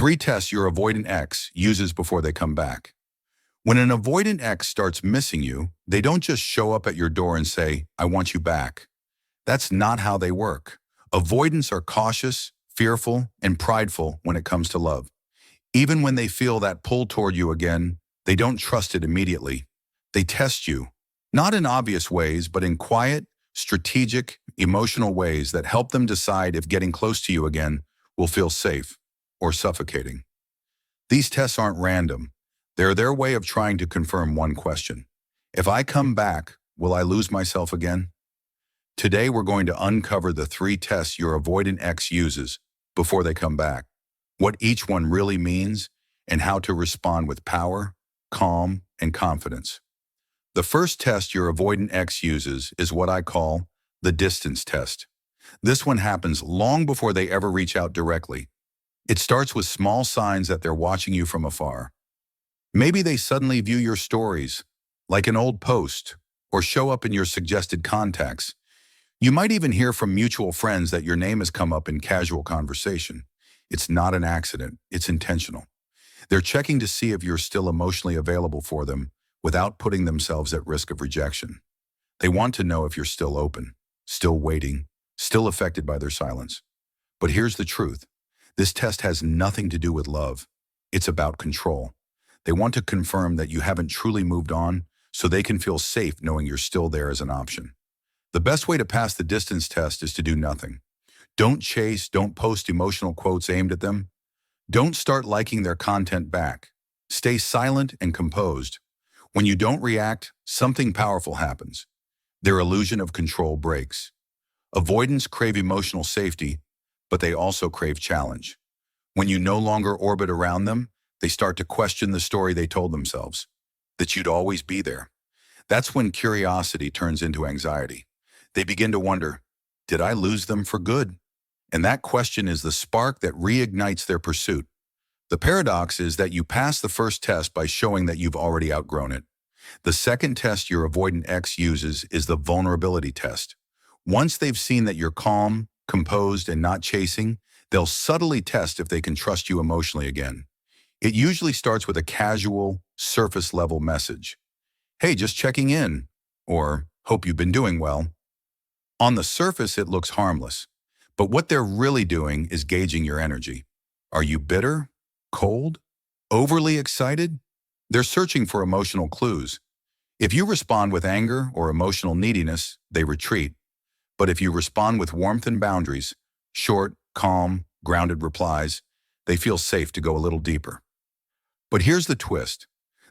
3 tests your avoidant ex uses before they come back. When an avoidant ex starts missing you, they don't just show up at your door and say, "I want you back." That's not how they work. Avoidants are cautious, fearful, and prideful when it comes to love. Even when they feel that pull toward you again, they don't trust it immediately. They test you, not in obvious ways, but in quiet, strategic, emotional ways that help them decide if getting close to you again will feel safe or suffocating. These tests aren't random. They're their way of trying to confirm one question. If I come back, will I lose myself again? Today, we're going to uncover the 3 tests your avoidant ex uses before they come back, what each one really means, and how to respond with power, calm, and confidence. The first test your avoidant ex uses is what I call the distance test. This one happens long before they ever reach out directly. It starts with small signs that they're watching you from afar. Maybe they suddenly view your stories, like an old post, or show up in your suggested contacts. You might even hear from mutual friends that your name has come up in casual conversation. It's not an accident, it's intentional. They're checking to see if you're still emotionally available for them without putting themselves at risk of rejection. They want to know if you're still open, still waiting, still affected by their silence. But here's the truth. This test has nothing to do with love. It's about control. They want to confirm that you haven't truly moved on so they can feel safe knowing you're still there as an option. The best way to pass the distance test is to do nothing. Don't chase, don't post emotional quotes aimed at them. Don't start liking their content back. Stay silent and composed. When you don't react, something powerful happens. Their illusion of control breaks. Avoidants crave emotional safety, but they also crave challenge. When you no longer orbit around them, they start to question the story they told themselves, that you'd always be there. That's when curiosity turns into anxiety. They begin to wonder, did I lose them for good? And that question is the spark that reignites their pursuit. The paradox is that you pass the first test by showing that you've already outgrown it. The second test your avoidant ex uses is the vulnerability test. Once they've seen that you're calm, composed, and not chasing, they'll subtly test if they can trust you emotionally again. It usually starts with a casual, surface-level message. "Hey, just checking in," or "Hope you've been doing well." On the surface, it looks harmless, but what they're really doing is gauging your energy. Are you bitter, cold, overly excited? They're searching for emotional clues. If you respond with anger or emotional neediness, they retreat. But if you respond with warmth and boundaries, short, calm, grounded replies, they feel safe to go a little deeper. But here's the twist.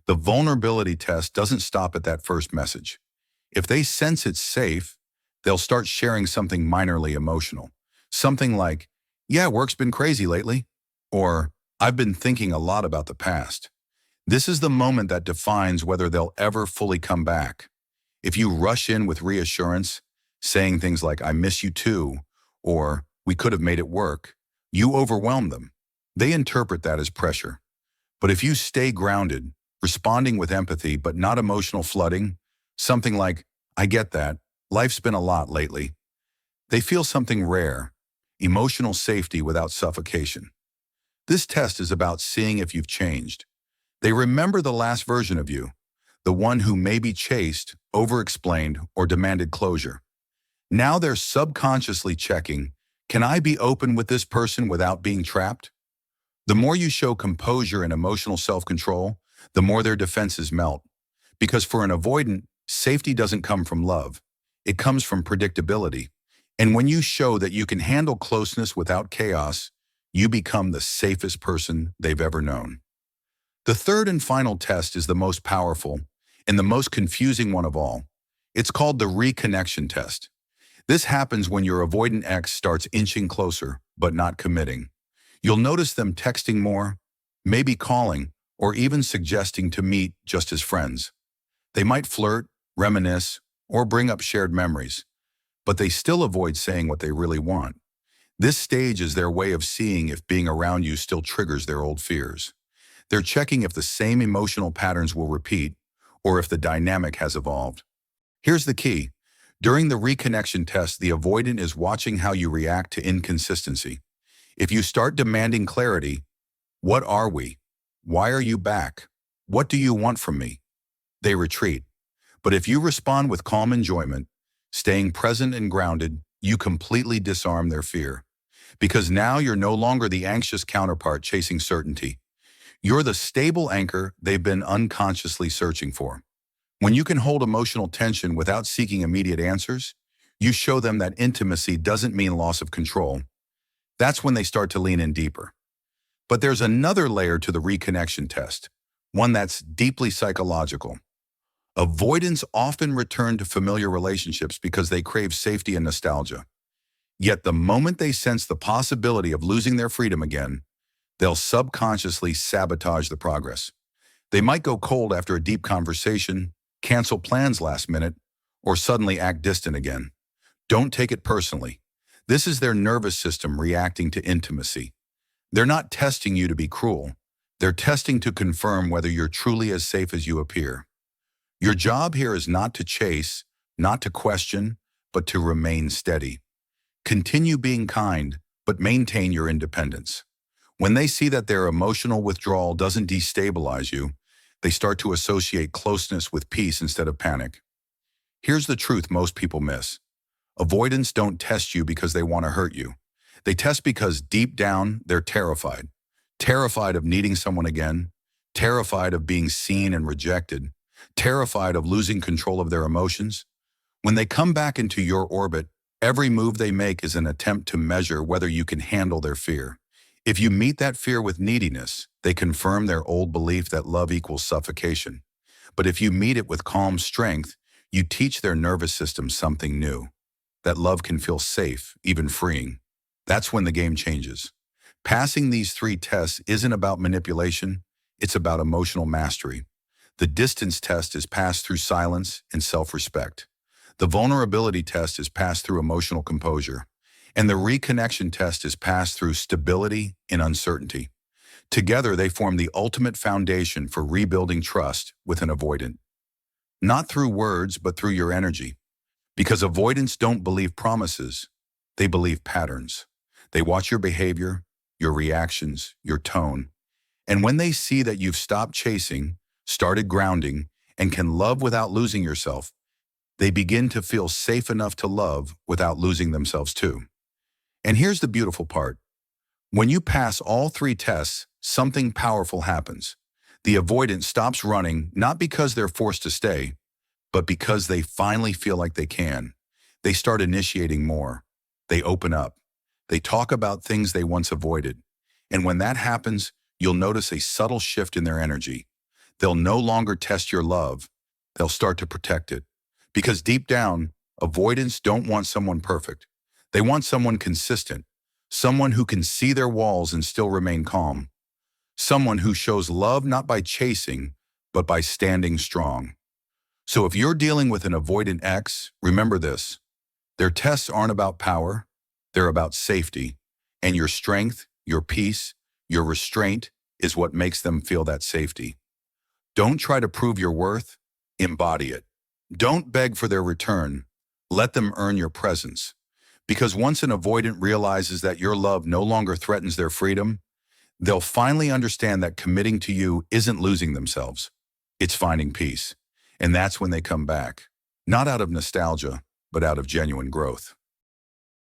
The vulnerability test doesn't stop at that first message. If they sense it's safe, they'll start sharing something minorly emotional. Something like, "Yeah, work's been crazy lately," or "I've been thinking a lot about the past." This is the moment that defines whether they'll ever fully come back. If you rush in with reassurance, saying things like, "I miss you too," or "We could have made it work," you overwhelm them. They interpret that as pressure. But if you stay grounded, responding with empathy but not emotional flooding, something like, "I get that, life's been a lot lately," they feel something rare, emotional safety without suffocation. This test is about seeing if you've changed. They remember the last version of you, the one who maybe chased, over-explained, or demanded closure. Now they're subconsciously checking, can I be open with this person without being trapped? The more you show composure and emotional self-control, the more their defenses melt. Because for an avoidant, safety doesn't come from love. It comes from predictability. And when you show that you can handle closeness without chaos, you become the safest person they've ever known. The third and final test is the most powerful and the most confusing one of all. It's called the Reconnection Test. This happens when your avoidant ex starts inching closer, but not committing. You'll notice them texting more, maybe calling, or even suggesting to meet just as friends. They might flirt, reminisce, or bring up shared memories, but they still avoid saying what they really want. This stage is their way of seeing if being around you still triggers their old fears. They're checking if the same emotional patterns will repeat, or if the dynamic has evolved. Here's the key. During the reconnection test, the avoidant is watching how you react to inconsistency. If you start demanding clarity, What are we? Why are you back? What do you want from me? They retreat. But if you respond with calm enjoyment, staying present and grounded, you completely disarm their fear. Because now you're no longer the anxious counterpart chasing certainty. You're the stable anchor they've been unconsciously searching for. When you can hold emotional tension without seeking immediate answers, you show them that intimacy doesn't mean loss of control. That's when they start to lean in deeper. But there's another layer to the reconnection test, one that's deeply psychological. Avoidants often return to familiar relationships because they crave safety and nostalgia. Yet the moment they sense the possibility of losing their freedom again, they'll subconsciously sabotage the progress. They might go cold after a deep conversation, cancel plans last minute, or suddenly act distant again. Don't take it personally. This is their nervous system reacting to intimacy. They're not testing you to be cruel. They're testing to confirm whether you're truly as safe as you appear. Your job here is not to chase, not to question, but to remain steady. Continue being kind, but maintain your independence. When they see that their emotional withdrawal doesn't destabilize you, they start to associate closeness with peace instead of panic. Here's the truth most people miss. Avoidants don't test you because they want to hurt you. They test because deep down, they're terrified. Terrified of needing someone again, terrified of being seen and rejected, terrified of losing control of their emotions. When they come back into your orbit, every move they make is an attempt to measure whether you can handle their fear. If you meet that fear with neediness, they confirm their old belief that love equals suffocation. But if you meet it with calm strength, you teach their nervous system something new, that love can feel safe, even freeing. That's when the game changes. Passing these 3 tests isn't about manipulation, it's about emotional mastery. The distance test is passed through silence and self-respect. The vulnerability test is passed through emotional composure. And the reconnection test is passed through stability and uncertainty. Together, they form the ultimate foundation for rebuilding trust with an avoidant. Not through words, but through your energy. Because avoidants don't believe promises, they believe patterns. They watch your behavior, your reactions, your tone. And when they see that you've stopped chasing, started grounding, and can love without losing yourself, they begin to feel safe enough to love without losing themselves too. And here's the beautiful part. When you pass all 3 tests, something powerful happens. The avoidant stops running not because they're forced to stay, but because they finally feel like they can. They start initiating more. They open up. They talk about things they once avoided. And when that happens, you'll notice a subtle shift in their energy. They'll no longer test your love. They'll start to protect it. Because deep down, avoidants don't want someone perfect. They want someone consistent, someone who can see their walls and still remain calm, someone who shows love not by chasing, but by standing strong. So if you're dealing with an avoidant ex, remember this. Their tests aren't about power, they're about safety, and your strength, your peace, your restraint is what makes them feel that safety. Don't try to prove your worth, embody it. Don't beg for their return, let them earn your presence. Because once an avoidant realizes that your love no longer threatens their freedom, they'll finally understand that committing to you isn't losing themselves. It's finding peace. And that's when they come back. Not out of nostalgia, but out of genuine growth.